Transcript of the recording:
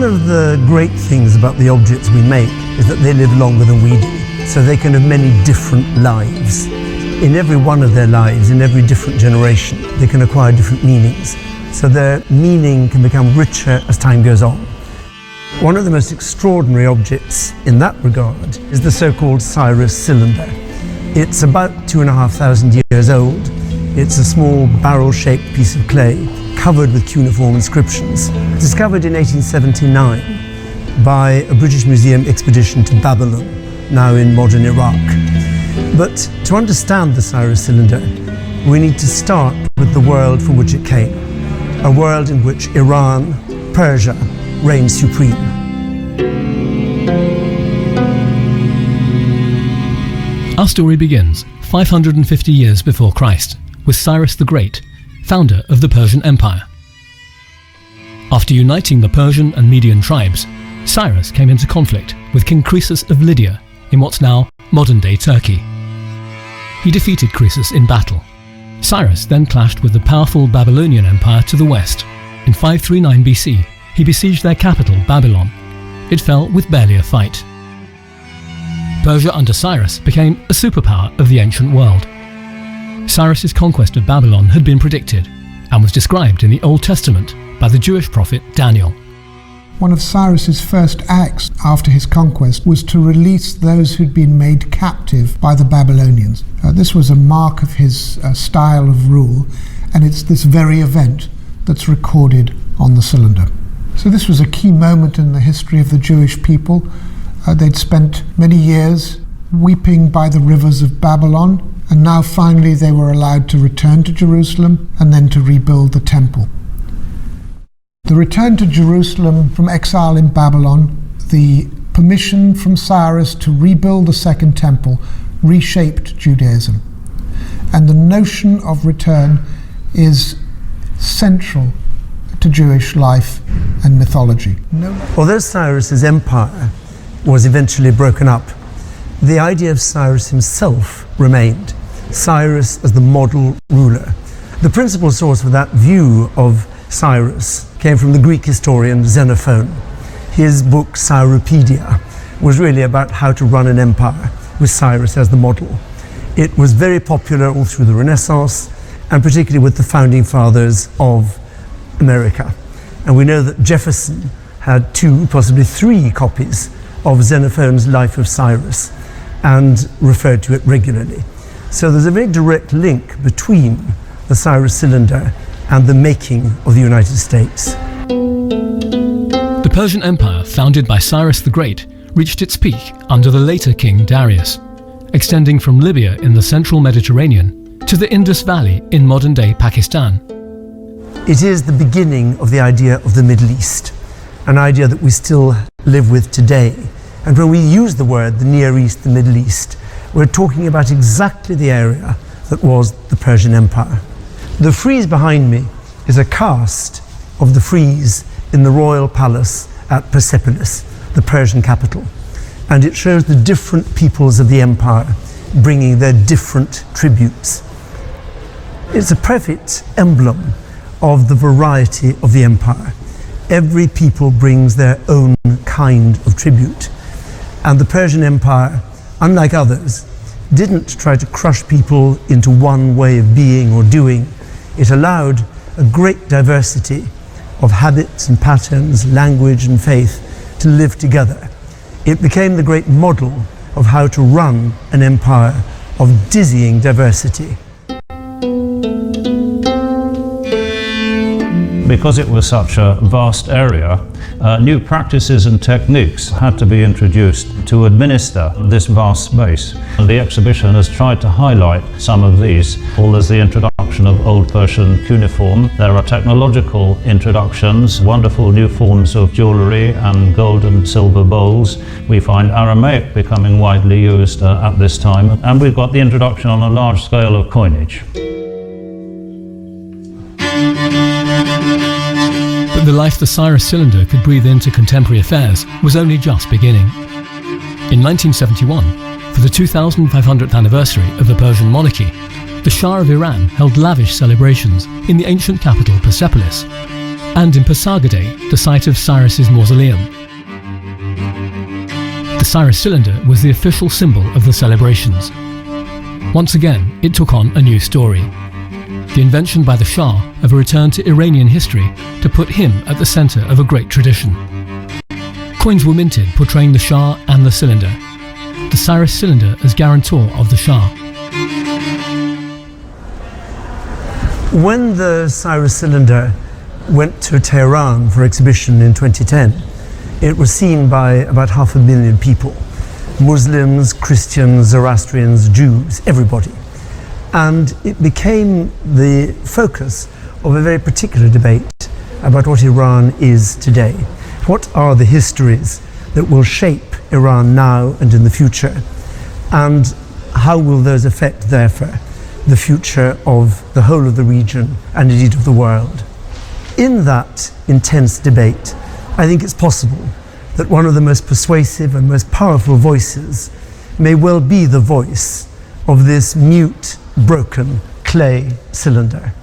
One of the great things about the objects we make is that they live longer than we do, so they can have many different lives. In every one of their lives, in every different generation, they can acquire different meanings, so their meaning can become richer as time goes on. One of the most extraordinary objects in that regard is the so-called Cyrus cylinder. It's about 2,500 years old. It's a small barrel-shaped piece of clay covered with cuneiform inscriptions, discovered in 1879 by a British Museum expedition to Babylon, now in modern Iraq. But to understand the Cyrus cylinder, we need to start with the world from which it came, a world in which Iran, Persia, reigned supreme. Our story begins 550 years before Christ with Cyrus the Great, founder of the Persian Empire. After uniting the Persian and Median tribes, Cyrus came into conflict with King Croesus of Lydia in what's now modern-day Turkey. He defeated Croesus in battle. Cyrus then clashed with the powerful Babylonian Empire to the west. In 539 BC, he besieged their capital, Babylon. It fell with barely a fight. Persia under Cyrus became a superpower of the ancient world. Cyrus's conquest of Babylon had been predicted and was described in the Old Testament by the Jewish prophet Daniel. One of Cyrus's first acts after his conquest was to release those who'd been made captive by the Babylonians. This was a mark of his style of rule, and it's this very event that's recorded on the cylinder. So this was a key moment in the history of the Jewish people. They'd spent many years weeping by the rivers of Babylon, and now finally they were allowed to return to Jerusalem and then to rebuild the temple. The return to Jerusalem from exile in Babylon, the permission from Cyrus to rebuild the second temple, reshaped Judaism. And the notion of return is central to Jewish life and mythology. Although Cyrus's empire was eventually broken up, the idea of Cyrus himself remained. Cyrus as the model ruler. The principal source for that view of Cyrus came from the Greek historian Xenophon. His book Cyropedia was really about how to run an empire with Cyrus as the model. It was very popular all through the Renaissance, and particularly with the founding fathers of America. And we know that Jefferson had 2, possibly 3 copies of Xenophon's Life of Cyrus and referred to it regularly. So there's a very direct link between the Cyrus cylinder and the making of the United States. The Persian Empire, founded by Cyrus the Great, reached its peak under the later King Darius, extending from Libya in the central Mediterranean to the Indus Valley in modern-day Pakistan. It is the beginning of the idea of the Middle East, an idea that we still live with today. And when we use the word the Near East, the Middle East, we're talking about exactly the area that was the Persian Empire. The frieze behind me is a cast of the frieze in the royal palace at Persepolis, the Persian capital. And it shows the different peoples of the empire bringing their different tributes. It's a perfect emblem of the variety of the empire. Every people brings their own kind of tribute. And the Persian Empire, unlike others, didn't try to crush people into one way of being or doing. It allowed a great diversity of habits and patterns, language and faith to live together. It became the great model of how to run an empire of dizzying diversity. Because it was such a vast area, new practices and techniques had to be introduced to administer this vast space. And the exhibition has tried to highlight some of these. There's the introduction of Old Persian cuneiform. There are technological introductions, wonderful new forms of jewellery and gold and silver bowls. We find Aramaic becoming widely used at this time. And we've got the introduction on a large scale of coinage. But the life the Cyrus cylinder could breathe into contemporary affairs was only just beginning. In 1971, for the 2500th anniversary of the Persian monarchy, the Shah of Iran held lavish celebrations in the ancient capital Persepolis. and in Pasargadae, the site of Cyrus's mausoleum. The Cyrus cylinder was the official symbol of the celebrations. Once again, it took on a new story. The invention by the Shah of a return to Iranian history to put him at the centre of a great tradition. Coins were minted portraying the Shah and the cylinder, the Cyrus cylinder as guarantor of the Shah. When the Cyrus cylinder went to Tehran for exhibition in 2010, it was seen by about 500,000 people. Muslims, Christians, Zoroastrians, Jews, everybody. And it became the focus of a very particular debate about what Iran is today. What are the histories that will shape Iran now and in the future? And how will those affect, therefore, the future of the whole of the region and indeed of the world? In that intense debate, I think it's possible that one of the most persuasive and most powerful voices may well be the voice of this mute, broken clay cylinder.